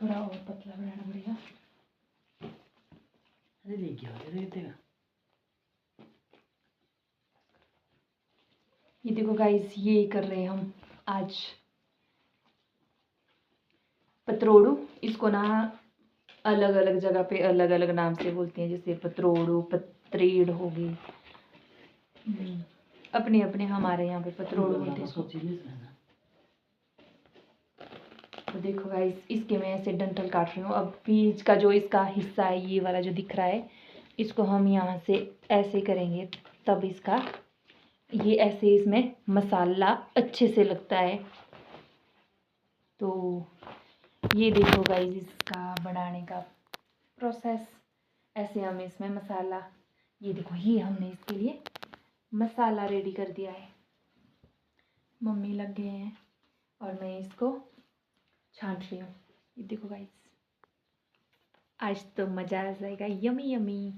थोड़ा और पतला बनाना पड़ेगा। अरे देखिए देगा। ये देखो गाइस, ये कर रहे हैं हम आज पतरोड़ू। इसको ना अलग अलग जगह पे अलग अलग नाम से बोलते हैं, जैसे पतरोड़ू, पत्रेड़ हो गई, अपने अपने हमारे यहाँ पे पतरोड़ू बोलते हैं इसको। तो देखो गाइस, इसके मैं ऐसे डंठल काट रही हूँ। अब बीज का जो इसका हिस्सा है, ये वाला जो दिख रहा है, इसको हम यहाँ से ऐसे करेंगे, तब इसका ये ऐसे इसमें मसाला अच्छे से लगता है। तो ये देखो गाइस, इसका बनाने का प्रोसेस ऐसे। हम इसमें मसाला, ये देखो, ये हमने इसके लिए मसाला रेडी कर दिया है। मम्मी लग गए हैं और मैं इसको छांट रही हूँ। ये देखो गाइस, आज तो मज़ा आ जाएगा। Yummy yummy.